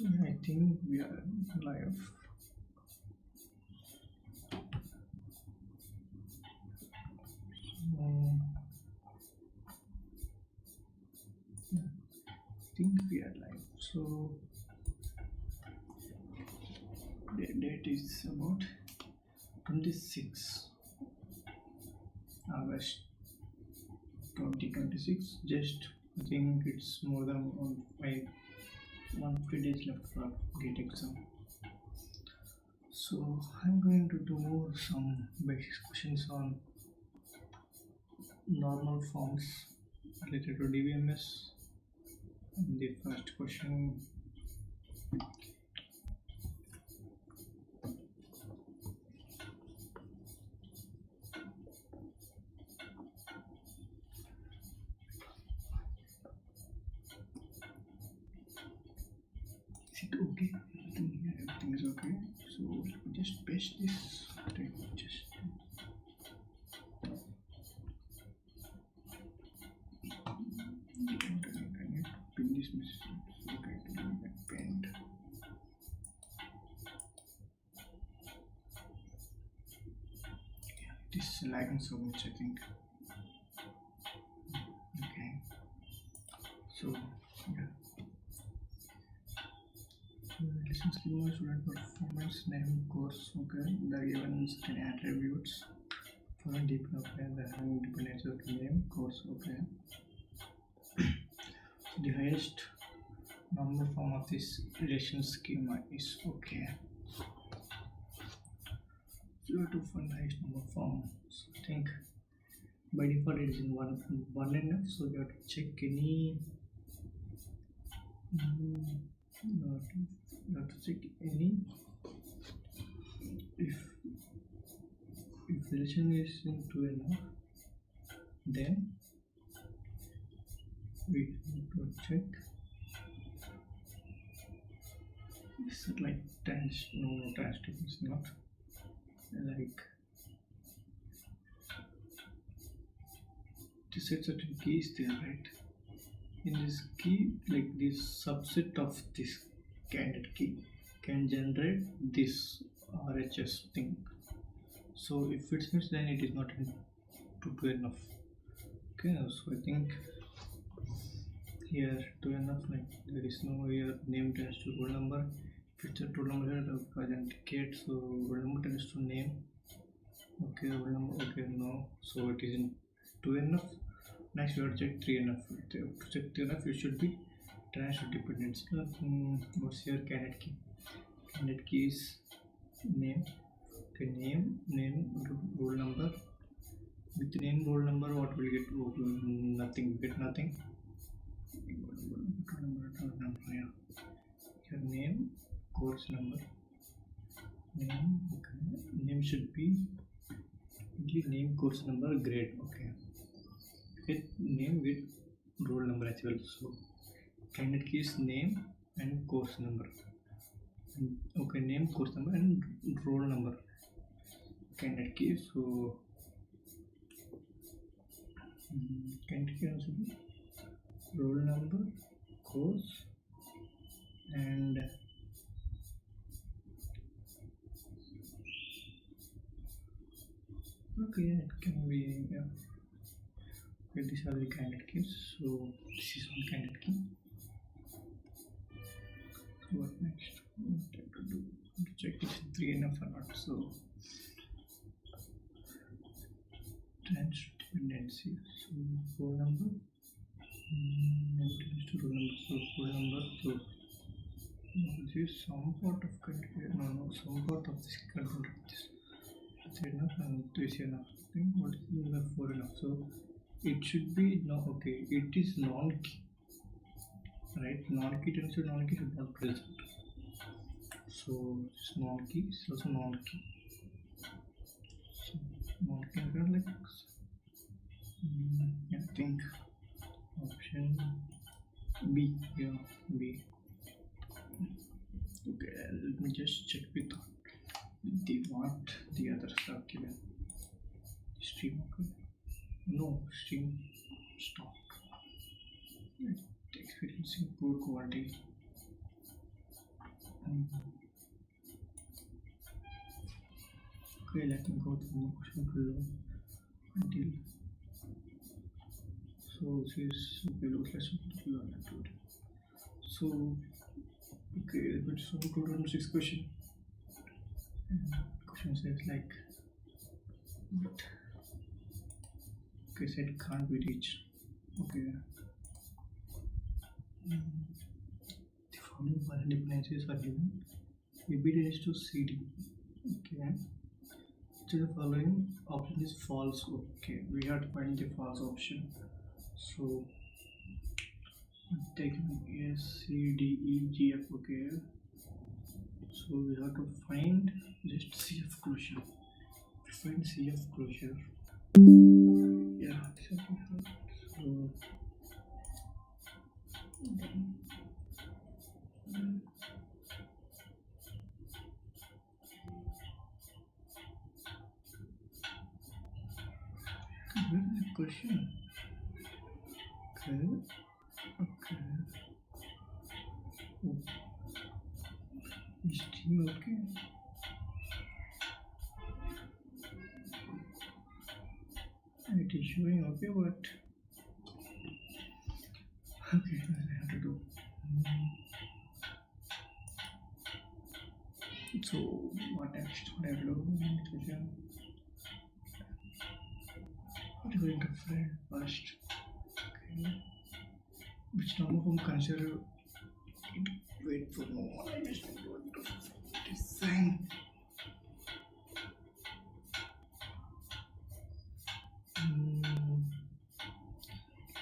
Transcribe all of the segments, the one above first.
I think we are live. I think we are live. So the date is about 26 August 2026. Just I think it's more than 150 days left for GATE exam. So I'm going to do some basic questions on normal forms related to DBMS. And the first question is it okay? Everything is okay. So let me just paste this. I need to pin this message. Okay, to be pinned. Yeah, it is lagging so much, I think. Okay. So yeah. Relation schema, student performance, name, course. Okay, the given certain attributes for a deep and the having dependency of name, course. Okay. The highest normal form of this relation schema is okay. So you have to find the highest normal form. So I think by default it is in one enough. So you have to check any. You have to check any if relation is in 2 enough, then we need to check is it like trans is not like to set certain keys there, right? In this key, like this subset of this candidate key can generate this RHS thing. So if it's missed, then it is not to enough. Okay, so I think here to enough, like there is no here name tends to roll number. If it's a roll number here, authenticate, so roll number tends to name. Okay, roll number, okay, no, so it isn't 2 enough. Next you have to check 3 enough. To check 3 enough, you should be transfer dependency. What's your candidate key? Candidate key is name. Okay, name, roll number. With name, roll number, what will you get? Nothing. Get nothing. Yeah. Your name, course number. Name. Okay. Name should be name, course number, grade. Okay. With name with roll number as well. So candidate key is name and course number. Okay, name, course number and roll number. Candidate key. So candidate key also be roll number, course, and okay, it can be yeah. Okay, these are the candidate keys. So this is one candidate key. So what next? What I have to do to check if 3 enough or not. So transfer dependency. So roll number. To roll number. So roll number. So this is some part of candidate. No, some part of this candidate. This is enough and this is enough. What is enough for enough? So it should be no. Okay, it is non-key, right? Non-key tends to non-key should not present. So it's non-key. It's also non-key. So non-key like I think option B. Yeah, B. Okay, let me just check with what the others are given. Stream. Okay. No, stream stock. Experiencing poor quality. Okay, let me go through more question below until. So this is okay. Let's learn activity. So okay, let's go to 6 question. Question says like what? Okay, said can't be reached. Okay. The following partial dependencies are given. AB tends to CD. Okay. So the following option is false. Okay, we have to find the false option. So taking A, C, D, E, G, F. Okay. So we have to find just CF closure. Find CF closure. Yeah. So where is the question? Okay. Okay. Oh. Is T okay? It is showing okay, but okay, I have to do. So what next? What I have to do? What is going to find first? Okay. Which number from consider it? Wait for no one. I just want to design.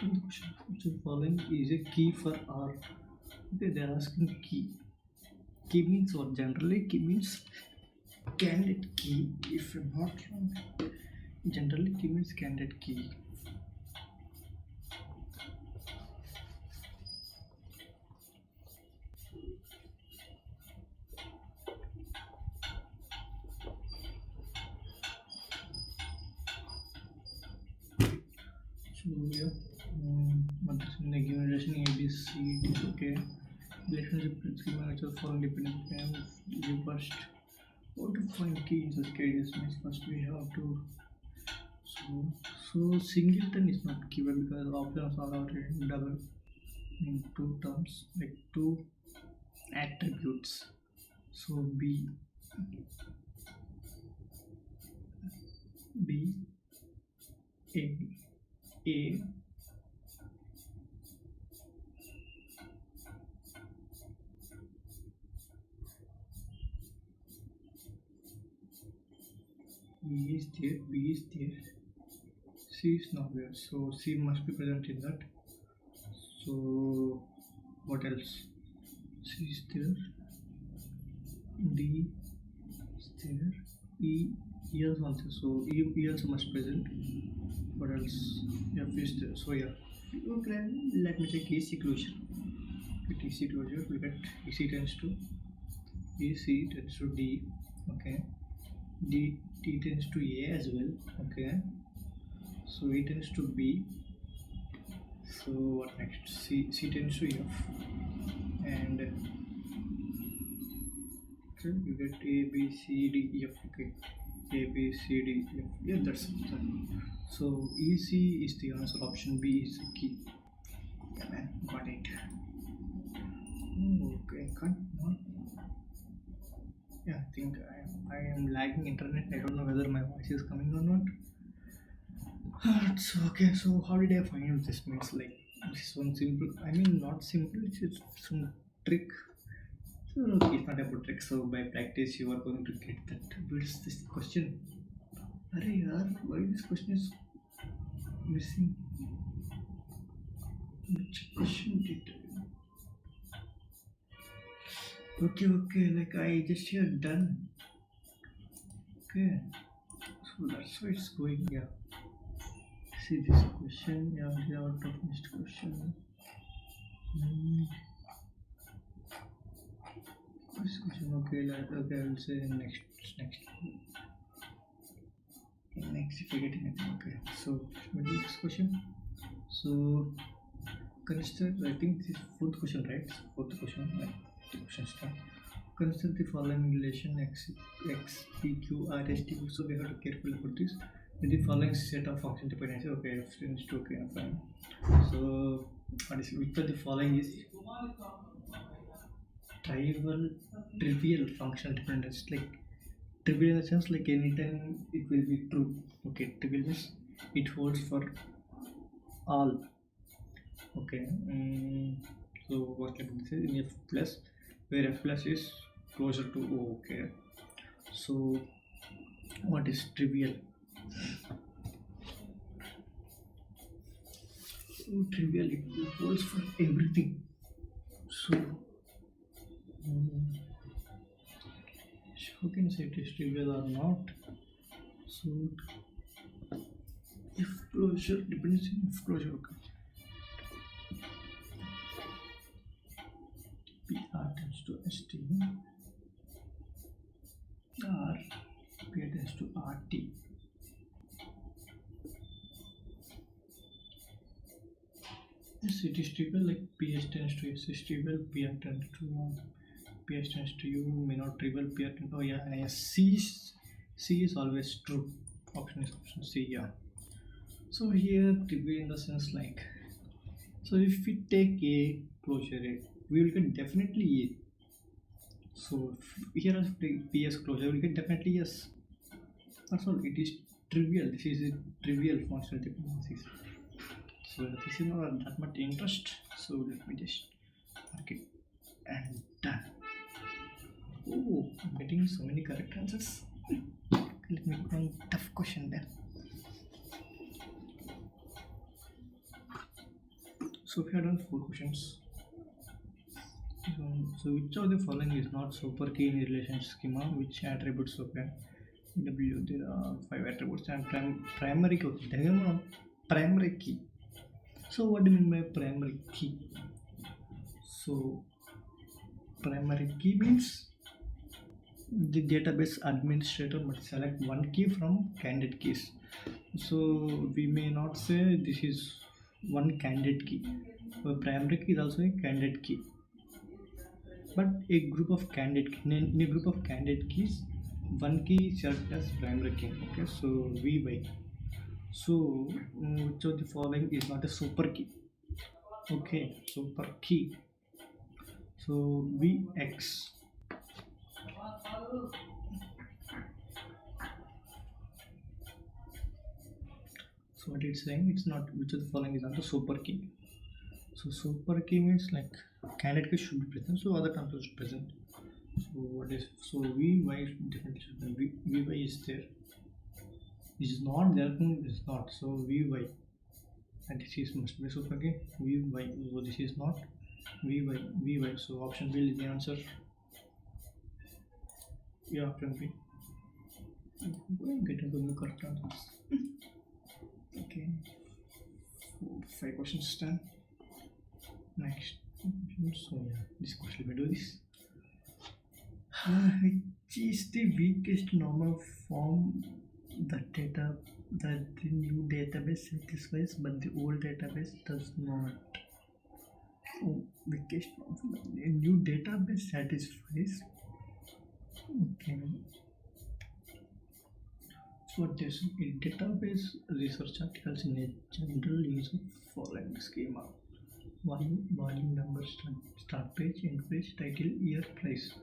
The question which is following is a key for R. Okay, they are asking key. Key means what? Generally, key means candidate key. If I'm not wrong, generally key means candidate key. So yeah, but this is like given relation A, B, C, D. Okay, relationship given which are following dependent frames. We first how to find key in such cases means first we have to. So singleton is not given because options are already double in 2 terms, like 2 attributes. So B A E is there, B is there, C is not there, so C must be present in that. So what else? C is there, D is there, E is also, so E also must present. What else? F is there, so yeah. Okay, let me take EC closure. With EC closure we get EC tends to D. Okay, D tends to A as well. Okay, so E tends to B. So what next? C tends to F, and okay, you get A, B, C, D, E, F. Okay, A, B, C, D, E, F. Yeah, that's it. So EC is the answer. Option B is the key. Yeah, man, got it. Oh, okay, can't not. Yeah, I think I am lagging internet. I don't know whether my voice is coming or not. It's okay. So how did I find out this? Means like this one simple. I mean not simple. It's just some trick. So okay, it's not about trick. So by practice, you are going to get that. Where's this question? Arey yaar, why this question is missing? Which question did? Okay, like I just here done. Okay, so that's why it's going. Yeah. See this question. Yeah, the out of missed question. This question. Okay, okay. I will say next. Next, if you get anything. Okay. So this question. So consider. I think this is 4th question, right? 4th question. Like the question start. consider the following relation x, PQ, R, S, T. So we have to carefully put this with the following set of function dependency. Okay, f tends to okay, fine. So what is which of the following is trivial functional dependence? Like trivial in the sense like anytime it will be true. Okay, trivial means it holds for all. Okay, so what can we say in F plus, where F plus is closer to O. Okay, so what is trivial? So trivial, it holds for everything. So how can you say it is trivial or not? So if closure depends on if closure. Okay. PR tends to ST, R PR tends to RT. Yes, it is trivial, like PS tends to S is trivial, PR tends to PS tends to U, may not trivial, PR tends to, oh yeah, yes, C is always true. Option is option C, yeah. So here trivial in the sense like, so if we take A closure A, we will get definitely A. So here as PS closure, we get definitely yes. That's all. It is trivial. This is a trivial functional dependencies. So this is not that much interest. So let me just mark it and done. Oh, I'm getting so many correct answers. Let me put one tough question there. So we have done 4 questions. So which of the following is not super key in relation schema? Which attributes? Okay, W, there are 5 attributes and primary key. Primary key. So what do you mean by primary key? So primary key means the database administrator must select one key from candidate keys. So we may not say this is one candidate key. So primary key is also a candidate key. But a group of candidate in a group of candidate keys, one key is served as primary key. Okay, so VY. So which of the following is not a super key? Okay, super key. So VX. So what it's saying, it's not which of the following is not a super key. So super key means like candidate key should be present, so other terms should be present. So what is, so VY definitely should be, VY is there. This is not there, is not. So VY, and this is must be super key. VY, so this is not VY. So option B is the answer. Yeah, option B. I'm getting the correct answers. Okay, 5 questions done. Next, so yeah, this question we do this. Which is the weakest normal form that the new database satisfies but the old database does not? So weakest norm, a new database satisfies. Okay. So this in database research articles in a general use of following schema: volume number, start page, end page, title, year, price.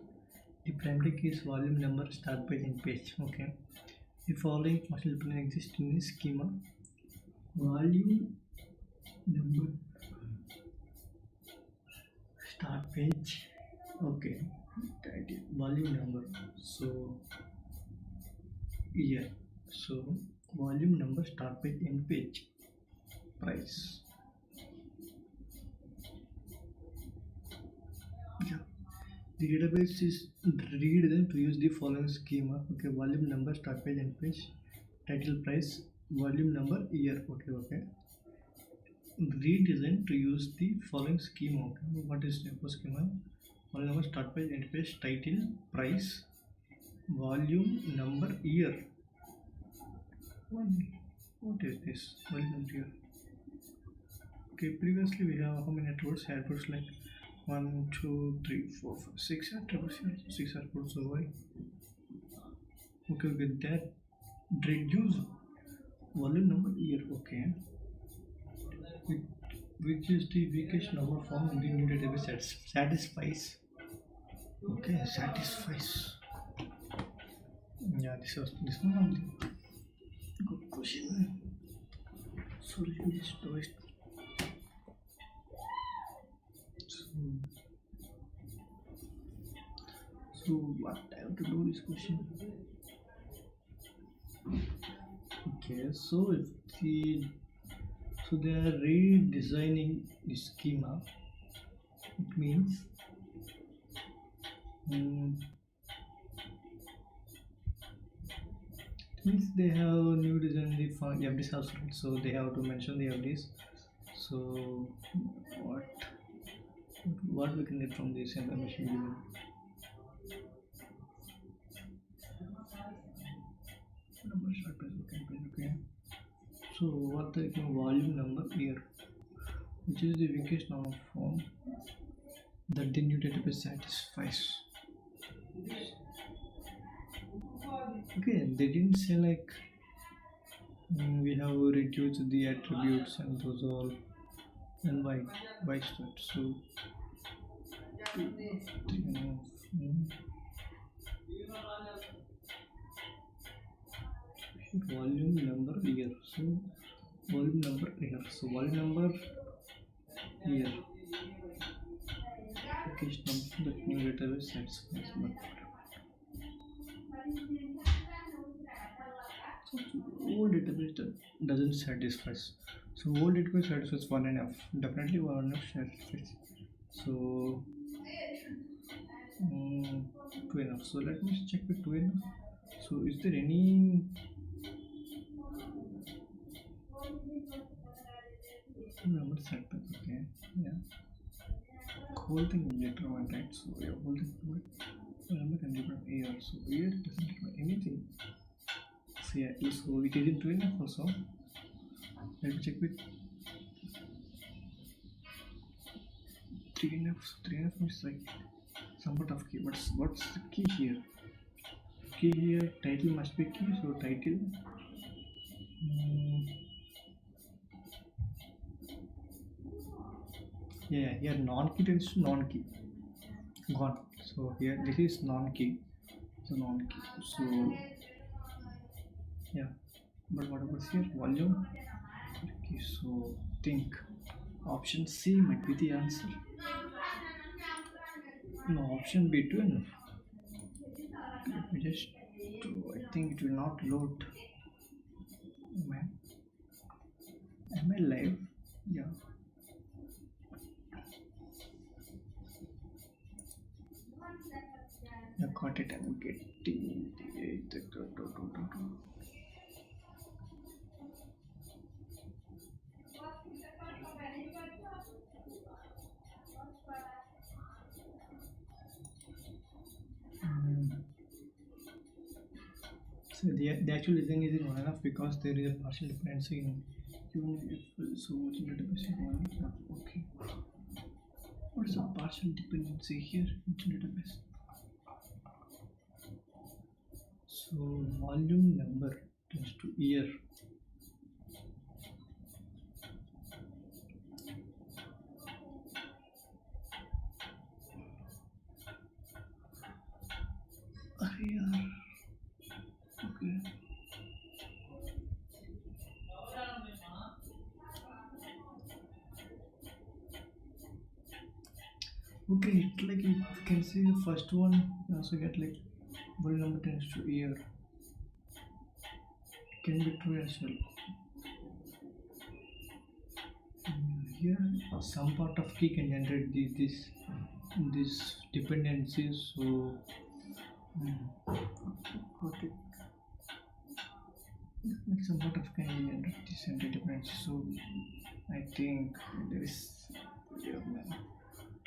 The primary key is volume number, start page, end page. Okay. The following functional dependency exists in the schema: volume number, start page. Okay. Title, volume number. So year. So volume number, start page, end page, price. Yeah. The database is read then to use the following schema. Okay, volume number, start page, end page, title, price, volume number, year. Okay. Redesign to use the following schema. Okay. What is the schema? Volume number, start page, end page, title, price, volume number, year. What is this? Volume number, year. Okay, previously we have how many attributes? Attributes like 1 2 3 4 5 6 6 are put, so why? Okay, with that reduce volume number year. Okay, which is the weakest number formed in the new database satisfies. Okay, satisfies. Yeah, this one only. Good question. So let me just do it. So what I have to do this question? Okay, so if they are redesigning the schema, it means they have new design the FDs also, so they have to mention the FDs. So what we can get from this information given? Okay. So what the volume number here, which is the weakest number form that the new database satisfies. Okay, they didn't say like we have reduced the attributes and those all, and why is that? So volume number here. So volume number here. So volume number here. Weakest number that new database satisfies. So old database doesn't satisfy. So old database satisfies 1NF. Definitely 1NF satisfies. So 2NF. So let me check with 2NF. So is there any number setback? Okay, yeah. Whole thing later on, right? So yeah, whole thing number can different AR. So AR doesn't require anything. So yeah, so it isn't 2NF also. Let me check with 3NF. So 3NF is like somewhat of key. What's the key here? Key here, title must be key. So title. Yeah, here non-key tends to non-key. Gone. So here this is non-key. So non-key. So yeah. But what about here? Volume. Okay, so think option C might be the answer. No, option B too enough. Let me just do. I think it will not load. Am I live? Yeah. I got it. I'm getting the So the actual design is in 1NF because there is a partial dependency in even if so much in database is 1NF. Okay. What is a partial dependency here in database? So volume number tends to year. Okay. Okay, like you can see the first one, you also get like volume number tends to year. Can be true as well. Here, some part of key can generate this dependencies. So, okay, like some part of key can generate this dependency. So, I think there is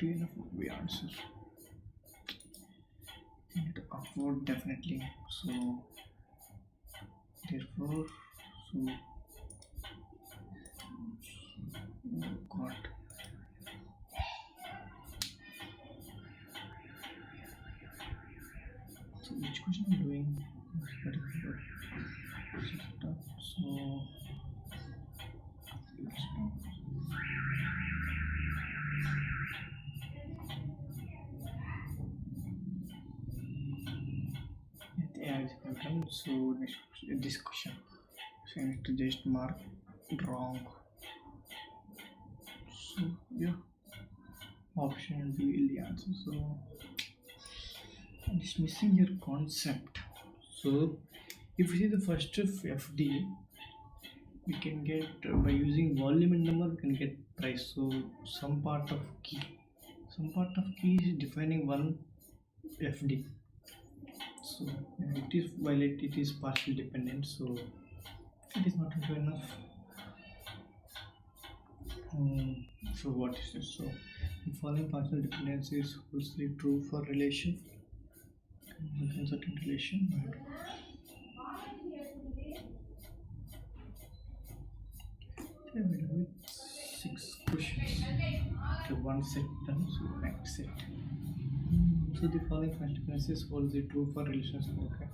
enough of the answer. I need to upload definitely. So, therefore, so. Oh God. So which question I'm doing? So yeah, it's done. So next this question. So I need to just mark wrong. So yeah, option B will the answer. So it's missing your concept. So if you see the first FD, we can get by using volume and number, we can get price. So some part of key is defining one FD. So it is while it is partially dependent, so it is not good enough. So what is this? So the following partial dependency is mostly true for relation. Certain relation. Okay, we have 6 questions. Okay, one set done. So next set. So the following partial dependencies holds the true for relations. Okay.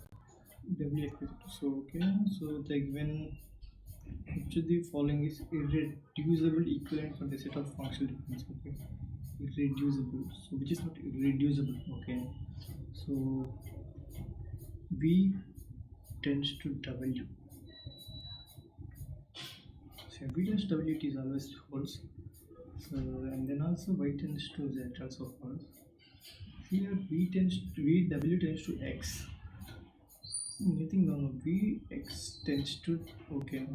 W equals to, so okay. So the given which of the following is irreducible equivalent for the set of functional dependencies. Okay. Irreducible. So which is not irreducible. Okay. So V tends to W. So V tends to W, it is always false. So and then also Y tends to Z also false. Here W tends to X. Anything no V X tends to okay.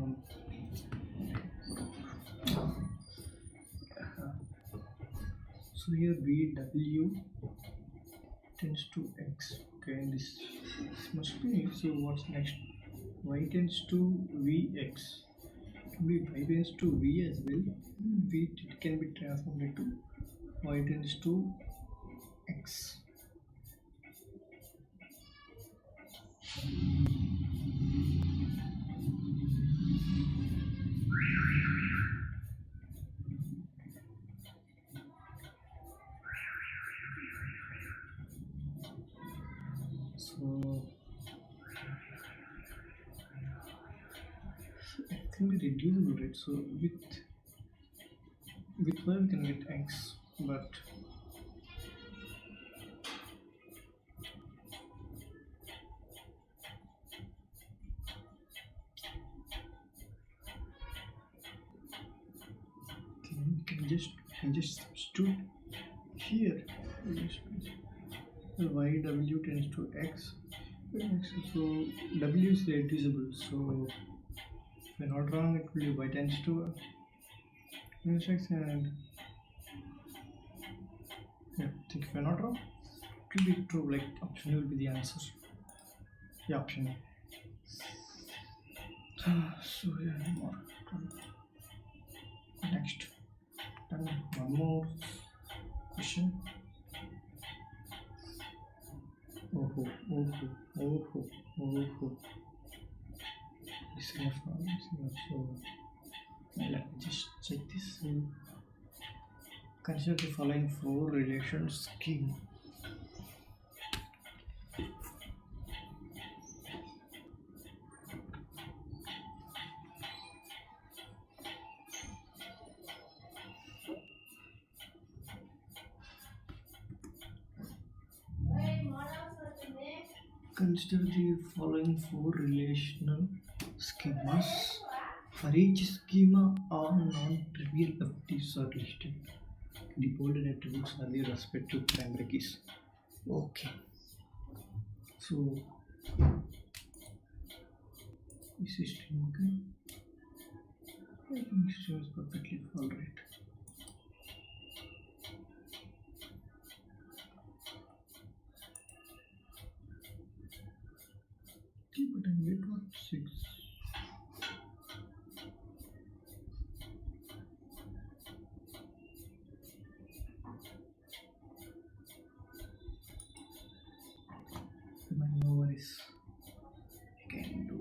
So here V W tends to X. Okay, and this must be. So what's next? Y tends to Vx. Y tends to V as well. V can be transformed into Y tends to X. So it can be reducible, right? So with Y we can get X, but can just substitute here. Y W tends to X. So W is reducible. So if I'm not wrong, it will be Y tends to X, and yeah, I think if I'm not wrong, it will be true. Like option A will be the answer. Yeah, option A. So yeah, more. Next, done. One more question. Oh. This kind of problems. So let me just check this. Consider the following 4 relation scheme. Consider the following 4 relational schemas. For each schema, all non-trivial FDs are listed. The bolded attributes are the respective primary keys. Okay. So this is okay. I think this is perfectly alright. But I get what 6. No worries. I can do.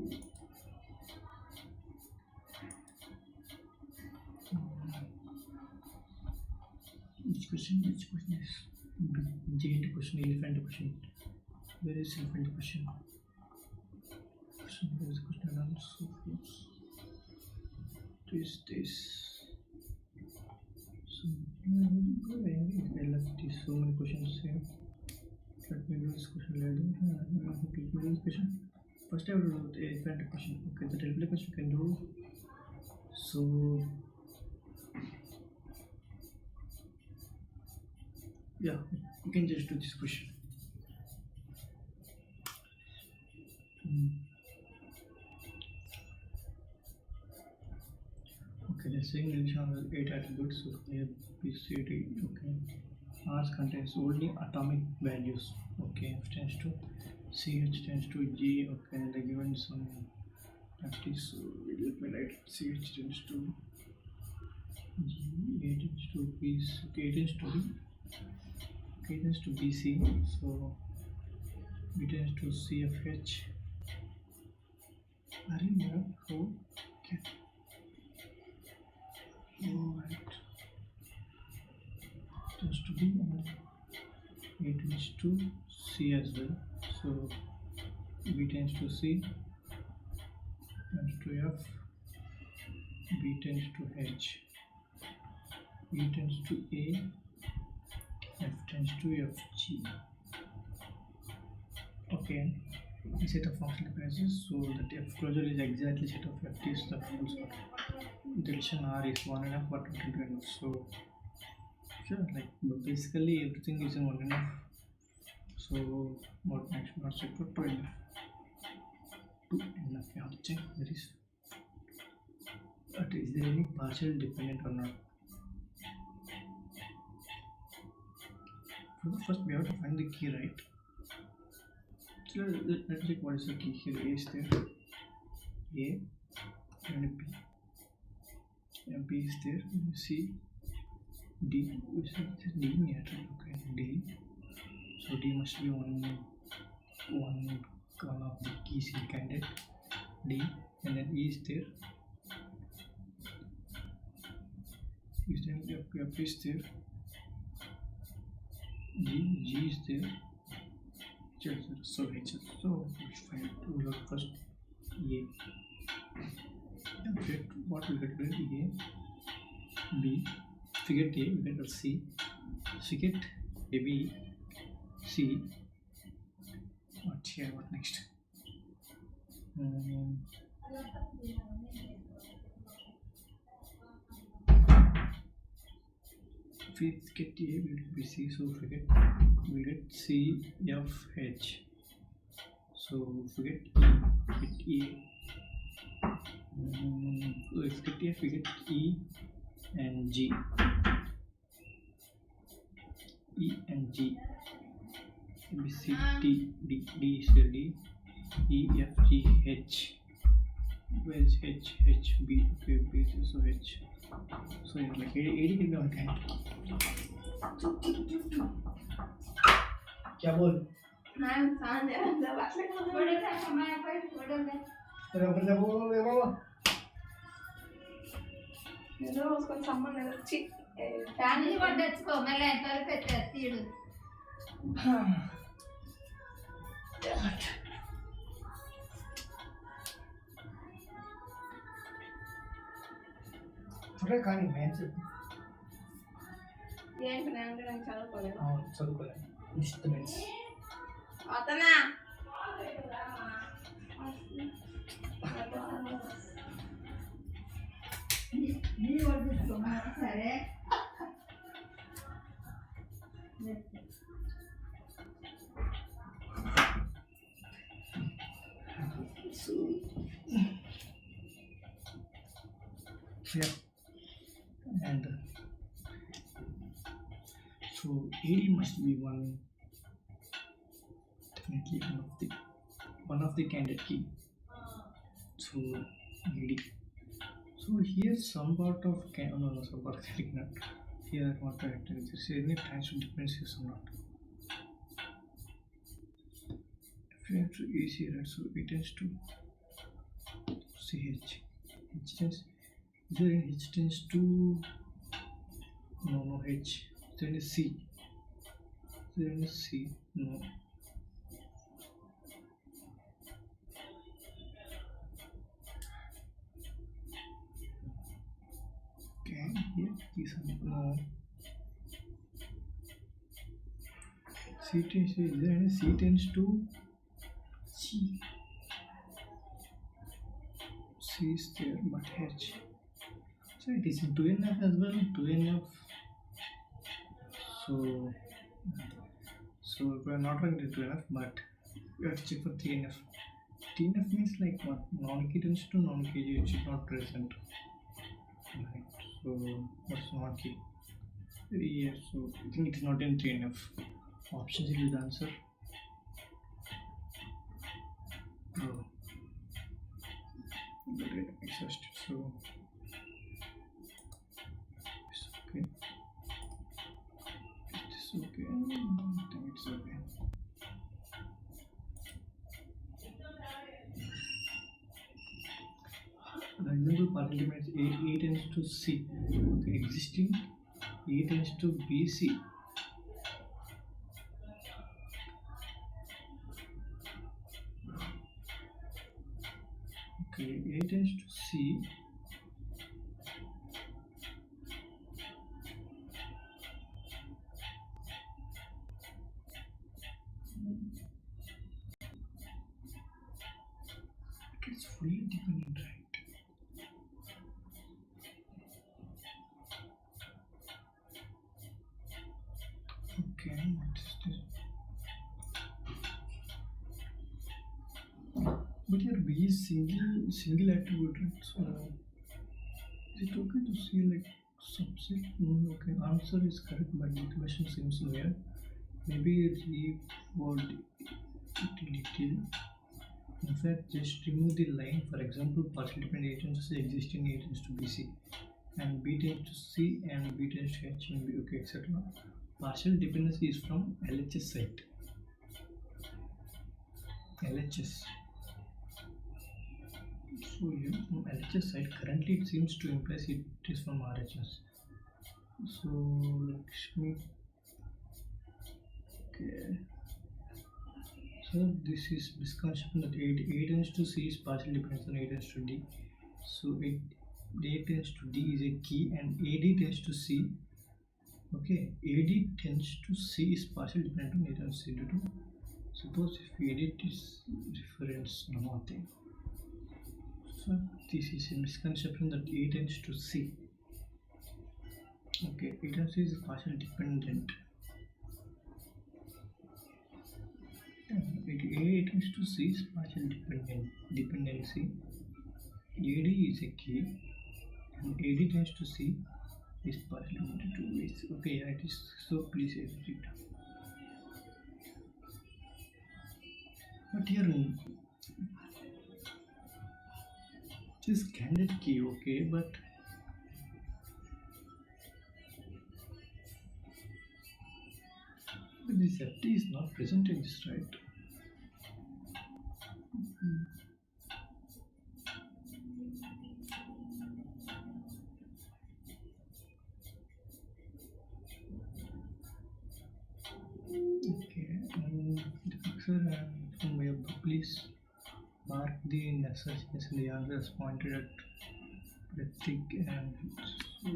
Which question is GATE question, elephant question? very simple question. There is a question and answer. This. So I left these so many questions here. Let me do this question later. Question. First I will do the elephant question. Okay, the elephant question you can do. So yeah, you can just do this question. Okay, the same relation has 8 attributes. So A, B, C, D. Okay, R contains only atomic values. Okay, F tends to C, H tends to G. Okay, they given some practice. So let me write C, H tends to G, A tends to B. Okay, A tends to B. Okay, tends to BC. So B tends to CFH. Are you there? Oh, okay. Alright. Tends to B and A tends to C as well. So B tends to C, tends to F, B tends to H, E tends to A, F tends to FG. Okay, a set of functional dependencies. So that F closure is exactly set of F is the full sort. Relation R is 1.5 or 2.5. So sure, like basically everything is in 1.5. So what next? Not set for 2.5. 2.5. Yeah, check there is. But is there any partial dependent or not? First we have to find the key, right? So let's check what is the key here. A is there, A and B, and B is there, C, D, which is D near. Okay, D. So D must be one of the keys in candidate. D, and then E is there. Is there F is there. G is there. So H. So we find first A. Get what we get A, B. Forget A, we get C. Forget A, B, C. What here? What next? If we get A, we get B, C. So forget we get C, F, H. So forget E, get E. So if we get F, we get E and G. E and G. B, C, D is there. D, E, F, G, H. Where is H? H, B. Okay, B is so H. So yeah, like 80 can be on kind. क्या बोल? मैं सांझ अंदर बात लगा बड़े थे हमारे पास बड़े थे तेरा बंदा बोल बाबा ये उसको सामान ले ची फैमिली बर्थडे को मैं ले तर पे तीड़ थोड़ा कहानी मैं से ये बनाएंगे रंग चालू करेगा हाँ चालू करें instruments आता ना ये वर्ड तो हमारे सारे so yeah and so AD must be definitely one of the candidate key. So AD. So here some part of some part of not here not right. Is there any transfer dependencies or not? If you have to easy right, so it tends to CH. H tends is there any H tends to no H. Is there any C? Is there any C? No. here is no. C tends to, is there any C tends to C? C is there, but H. So it is in 2NF as well. 2NF. So we are not going to 2NF, but we have to check for 3NF. TNF means like what? Non-key tends to non-key, which is not present. Right. So what's non-key? Yeah. So I think it is not in 3NF. Option C is the answer. Oh. The data exists. So it's okay. It's okay. I think it's okay. The example partially means A tends to C. Okay, existing A tends to BC. Okay, A tends to C. It's fully dependent, right? Okay, what is this? But your B is single attribute, right? So is it okay to see like subset? No, okay. Answer is correct, but the question seems weird. Maybe reword it little. In fact, just remove the line. For example, partial dependent A tends to existing A tends to BC, and B tends to C, and B tends to H, and B, okay, etc. Partial dependency is from LHS site. LHS. So here from LHS side, currently it seems to imply it is from RHS. So Lakshmi. Okay. So this is misconception that A tends to C is partially dependent on A tends to D. So A tends to D is a key, and AD tends to C. Okay, AD tends to C is partially dependent on A tends to C due to, suppose if AD is reference nothing. So this is a misconception that A tends to C. Okay, A tends to C is partially dependent. A tends to C is partial dependency. AD is a key, and AD tends to C is partially limited to ways. Okay, yeah, it is. So please edit it. But here, this candidate key, okay, but this FT is not present in this, right? Okay, the picture from my book, please mark the necessaries and the answers pointed at Pratik, and so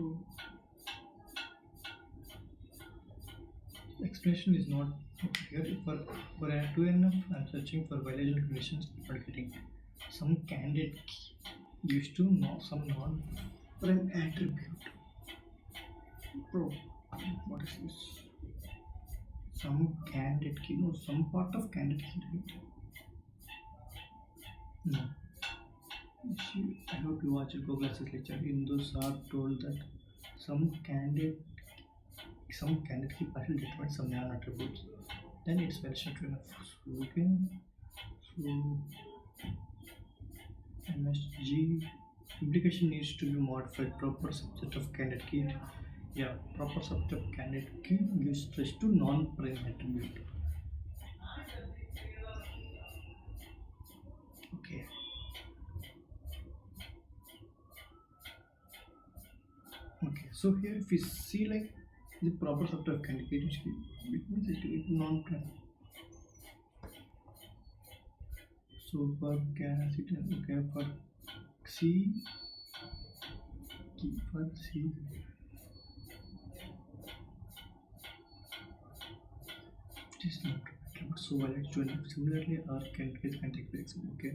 explanation is not here. For a 2NF, I'm searching for violation conditions for getting some candidate key used to know some non for an attribute. Bro, what is this? Some candidate key, no, some part of candidate key, right? No. I hope you watch it, go classes lecture. In those are told that some candidate key partially determines some non attributes. Then it's validation to enough. So okay. So MSG implication needs to be modified. Proper subset of candidate key. Yeah, proper subset of candidate key gives stress to non-prime attribute. Okay. Okay, so here if we see like the proper subset of candidate key, it means it is non-prime. So for okay, for C, for C This is not attribute. So let's do it. Similarly, our candidate can take the example. Okay,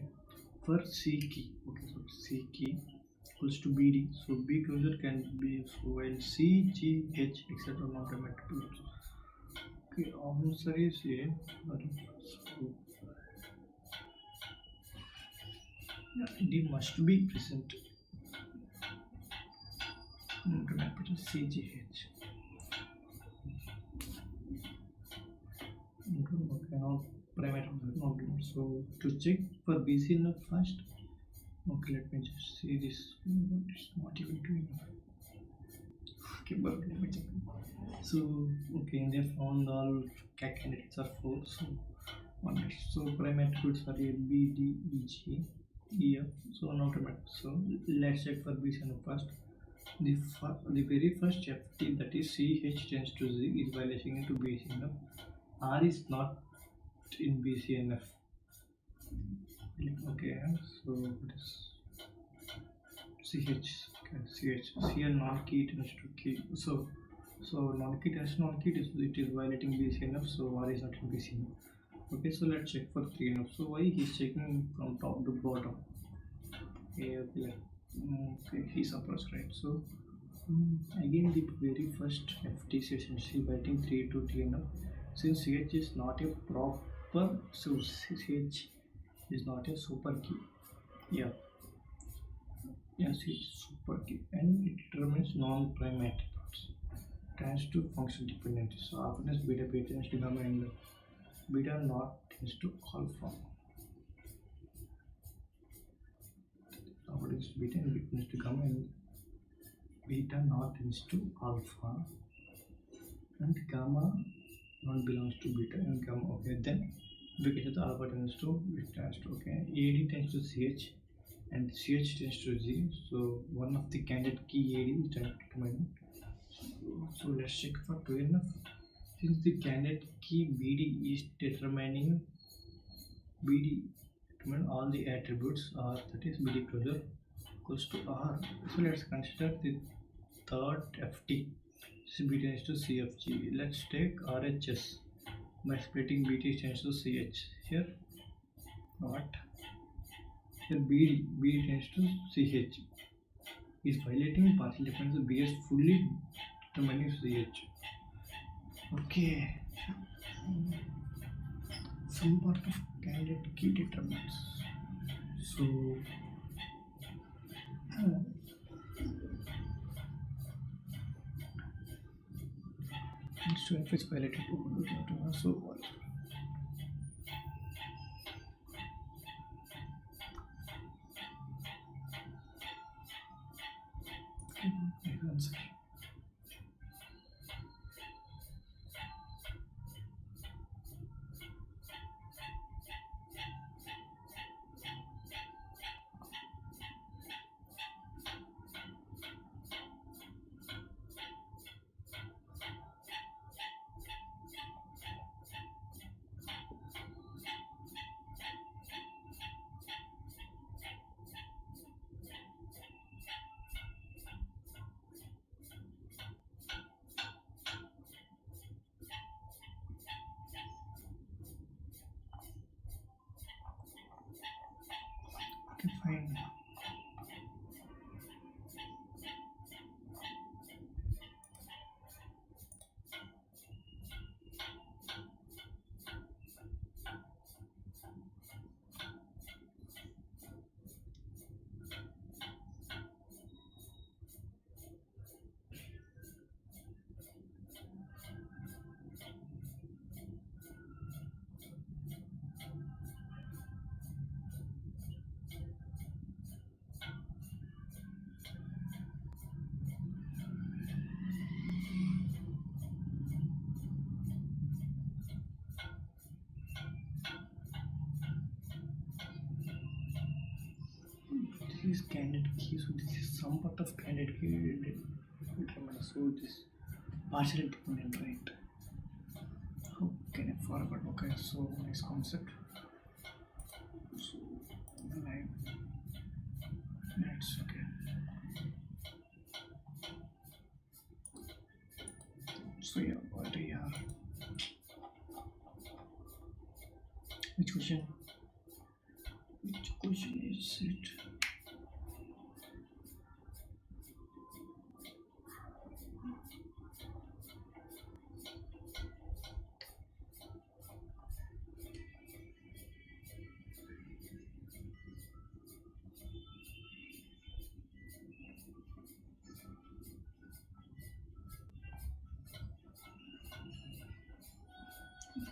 for C key. Okay, so C key equals to BD. So B closure can be so while C, G, H, etc. not attributes. Okay, answer is A. So yeah, D must be present. C, G, H. Okay, now parameter not given. So to check for BC enough first. Okay, let me just see this. It's not even doing enough. Okay, but let me check. So okay, they found all candidates are 4. So one minute. So prime attributes are A, B, D, E, G, E, F. So not automatic. So let's check for BC enough first. The very first FT, that is CH tends to Z, is violation into BCNF. R is not in BCNF. Okay, so what is CH? Okay, CH. Here non-key tends to key. So non-key tends to non-key, it is violating BCNF. So R is not in BCNF. Okay, so let's check for 3NF. So why he's checking from top to bottom? Okay, he's approach, right? So again, the very first FT is essentially writing 3 to 3NF. Since CH is not a proper, so CH is not a super key. Yeah, CH is super key, and it determines non-prime attributes. Tends to function dependency. So often as beta tends to gamma and beta not tends to alpha. What is beta and beta tends to gamma and beta not tends to alpha, and gamma not belongs to beta and gamma. Okay, then because the alpha tends to beta tends to, okay, AD tends to CH and CH tends to Z. So one of the candidate key AD is determined. So let's check for 2NF. Since the candidate key BD is determining all the attributes R, that is BD closure equals to R. So let's consider the third FT. BT tends to CFG. Let's take RHS by splitting BT tends to CH. Here what? Here BD tends to CH is violating partial difference. B is fully determining CH. Okay, some part of candidate key determines. So to F is violated. So answer. Okay, fine. This is candidate key. So this is some part of candidate key. So this partially dependent, right? How can I forward? Okay, so nice concept. So that's okay. So yeah, what we have. Sit.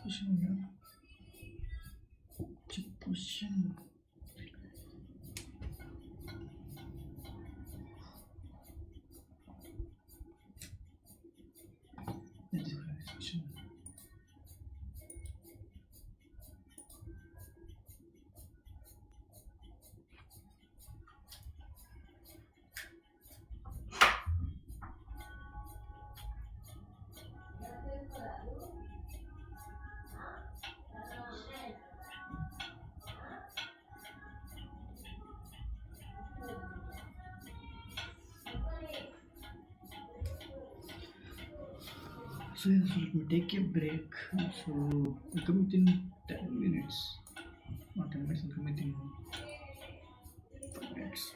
Question here. Question. Question. So yes, let me take a break. So we'll come within 10 minutes. Not 10 minutes, I'll come within 5 minutes.